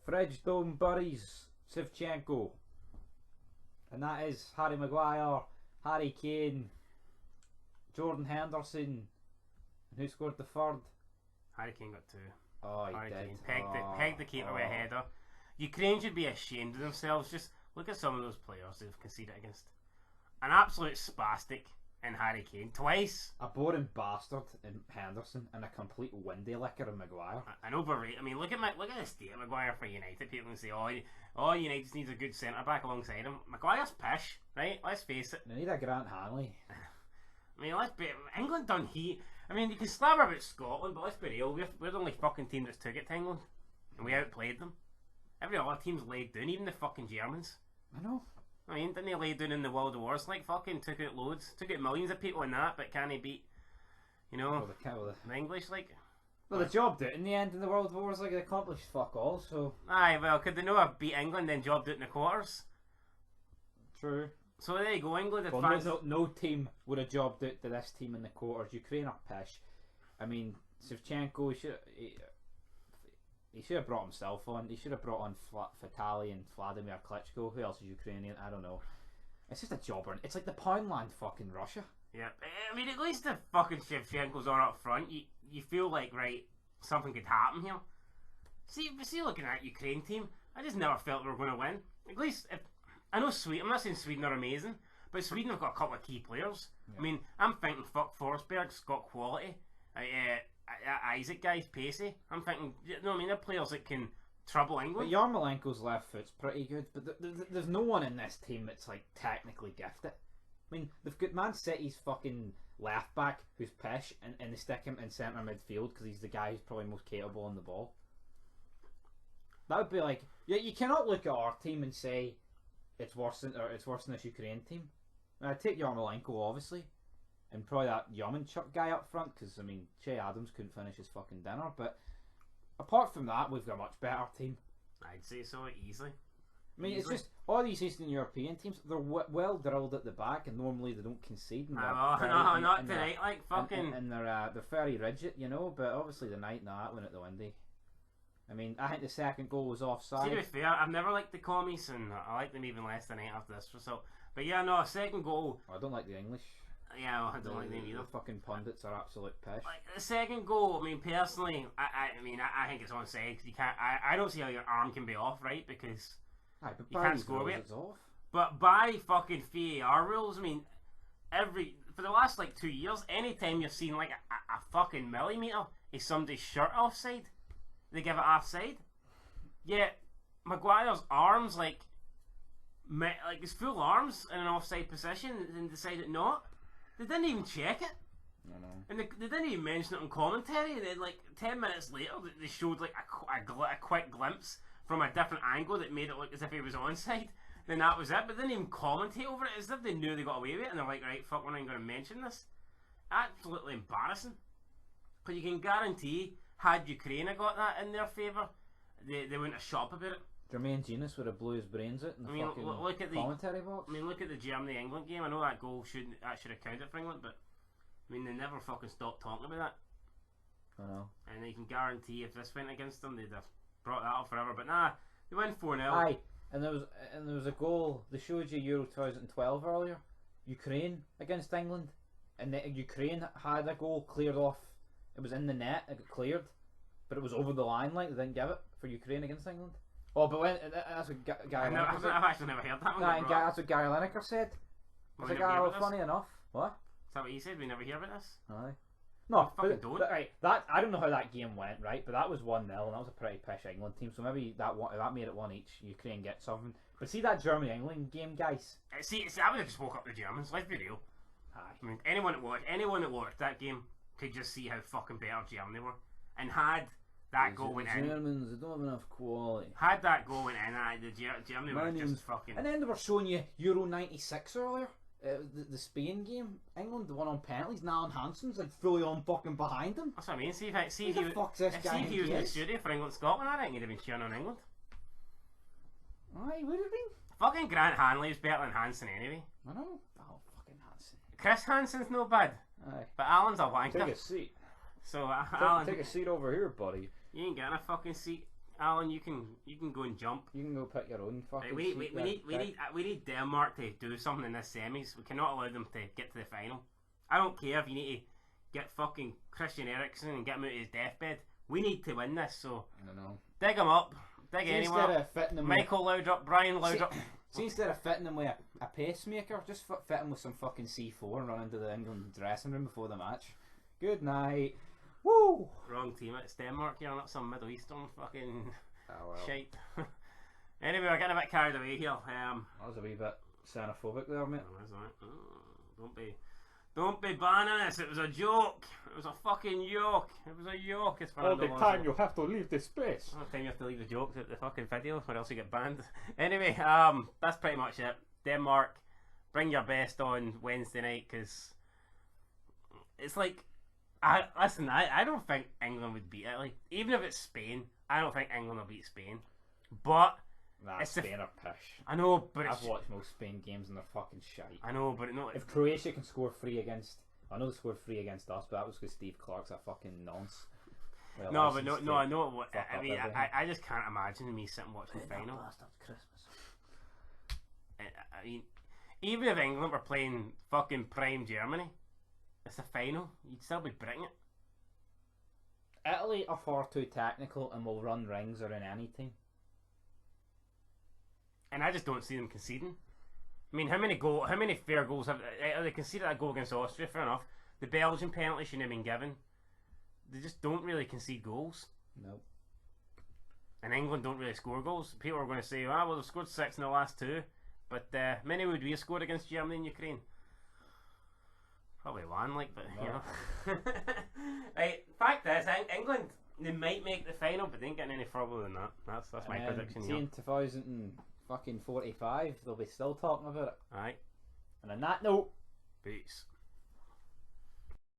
Fridgeheed Burries, Shevchenko. And that is Harry Maguire, Harry Kane, Jordan Henderson. And who scored the third? Harry Kane got 2. Oh, he Harry did. Kane pegged the keeper with a header. Ukraine should be ashamed of themselves. Just look at some of those players they've conceded against. An absolute spastic in Harry Kane twice. A boring bastard in Henderson and a complete windy licker in Maguire. An overrated. I mean, look at the state of Maguire for United. People can say, "Oh, United needs a good centre back alongside him." Maguire's pish, right? Let's face it. They need a Grant Hanley. I mean, England done heat. I mean, you can slabber about Scotland, but let's be real. We're the only fucking team that's took it to England, and we outplayed them. Every other team's laid down, even the fucking Germans. I know. I mean, didn't they lay down in the World Wars? Like, fucking took out millions of people in that, but can he beat, the English, like? Well, the job did in the end in the World Wars, like, they accomplished fuck all, so. Aye, well, could they not have beat England then jobbed it in the quarters? True. So there you go, England well, advanced. No team would have jobbed it to this team in the quarters. Ukraine are pish. I mean, Shevchenko, he should have brought himself on. He should have brought on Vitali and Vladimir Klitschko. Who else is Ukrainian? I don't know. It's just a jobber. It's like the Poundland fucking Russia. Yeah, I mean, at least the fucking Shevchenko's on up front. You feel like, right, something could happen here. See, looking at Ukraine team, I just never felt they were going to win. At least, I know Sweden. I'm not saying Sweden are amazing, but Sweden have got a couple of key players. Yeah. I mean, I'm thinking Forsberg's got quality. Isaac guy's pacey. I'm thinking, they're players that can trouble England. But Yarmolenko's left foot's pretty good, but there's no one in this team that's like technically gifted. I mean, they've got Man City's fucking left back who's pish, and they stick him in centre midfield because he's the guy who's probably most capable on the ball. That would be like, you cannot look at our team and say it's worse than this Ukraine team. I take Yarmolenko obviously. And probably that Yarmolenchuk guy up front, because I mean, Che Adams couldn't finish his fucking dinner. But apart from that, we've got a much better team. I'd say so easily. I mean, it's just all these Eastern European teams. They're well drilled at the back, and normally they don't concede. Not tonight. Like fucking. And they're very rigid, But obviously the night that went at the windy. I mean, I think the second goal was offside. See, to be fair, I've never liked the commies, and I like them even less tonight after this result. But yeah, no, a second goal. I don't like the English. Yeah, well, I don't like them either. The fucking pundits are absolute pish. Like the second goal, I mean, personally, I think it's onside because you can't. I don't see how your arm can be off, right? Because you can't score with it. But by fucking VAR rules, I mean, for the last like 2 years, anytime you've seen like a fucking millimetre is somebody's shirt offside, they give it offside. Yet Maguire's arms like his full arms in an offside position, and decided not. They didn't even check it. And they didn't even mention it on commentary. And then, like 10 minutes later, they showed like a quick glimpse from a different angle that made it look as if he was onside. Then that was it. But they didn't even commentate over it as if they knew they got away with it. And they're like, right, fuck, we're not even going to mention this. Absolutely embarrassing. But you can guarantee, had Ukraine got that in their favour, they wouldn't have shot about it. Jermaine Genius would have blew his brains out in the fucking look at commentary box. I mean, look at the Germany-England game. I know that goal should have counted for England, but I mean, they never fucking stopped talking about that. I know. And you can guarantee if this went against them, they'd have brought that up forever. But nah, they went 4-0. Aye, and there was a goal. They showed you Euro 2012 earlier. Ukraine against England, and Ukraine had a goal cleared off. It was in the net. It got cleared, but it was over the line. Like they didn't give it for Ukraine against England. Oh, but that's what Gary Lineker said. I've actually never heard that one. That's what Gary Lineker said. It's like, well, funny enough. What? Is that what he said? We never hear about this? Aye. No, fucking don't. But, right, I don't know how that game went, right? But that was 1-0, and that was a pretty pish England team. So maybe that made it one each. Ukraine get something. But see that Germany-England game, guys. See, I would have just woke up the Germans. Let's be real. Aye. I mean, anyone that watched that game could just see how fucking better Germany were, and had that goal went in. Germans, they don't have enough quality. Had that goal went in, Germany were just fucking. And then they were showing you Euro '96 earlier. The Spain game, England, the one on penalties. Alan Hansen's like fully on fucking behind him. That's what I mean. See if he was in the studio for England Scotland, I think he'd have been cheering on England. Aye, would have been. Fucking Grant Hanley is better than Hansen anyway. I know. Oh, fucking Hansen. Chris Hansen's no bad. Aye. But Alan's a wanker. Take a seat. So Alan, take a seat over here, buddy. You ain't getting a fucking seat. Alan, you can go and jump. You can go pick your own fucking. We need Denmark to do something in this semis. We cannot allow them to get to the final. I don't care if you need to get fucking Christian Eriksen and get him out of his deathbed. We need to win this. So I don't know. Dig him up. Dig anyone up. Michael Laudrup, Brian Laudrup. See, instead of fitting him with a pacemaker, just fit him with some fucking C4 and run into the England dressing room before the match. Good night. Woo! Wrong team. It's Denmark. You're not some Middle Eastern fucking shite. Anyway, we're getting a bit carried away here. That was a wee bit xenophobic there, mate. Don't be banning us. It was a joke. It was a fucking joke. It was a joke. It's all the time you have to leave this space. All the time you have to leave the joke at the fucking video, or else you get banned. Anyway, that's pretty much it. Denmark, bring your best on Wednesday night, because it's like, I don't think England would beat Italy. Even if it's Spain, I don't think England will beat Spain. But Spain are pish. I know, but I've watched most Spain games and they're fucking shite. I know, but if Croatia can score 3 against, I know they scored 3 against us, but that was because Steve Clark's a fucking nonce. I know what. I mean, I just can't imagine me sitting watching the final. Christmas. I mean, even if England were playing fucking prime Germany, it's the final, you'd still be bringing it. Italy are far too technical and will run rings or in any team. And I just don't see them conceding. I mean, how many fair goals have they conceded? That goal against Austria, fair enough. The Belgian penalty shouldn't have been given. They just don't really concede goals. No. And England don't really score goals. People are going to say, well, they've scored 6 in the last 2. But many would we have scored against Germany and Ukraine? Probably 1, but you know. Right, fact is, England, they might make the final, but they ain't getting any further than that. That's my prediction. See, in 2045, they'll be still talking about it. Aye. And on that note, peace.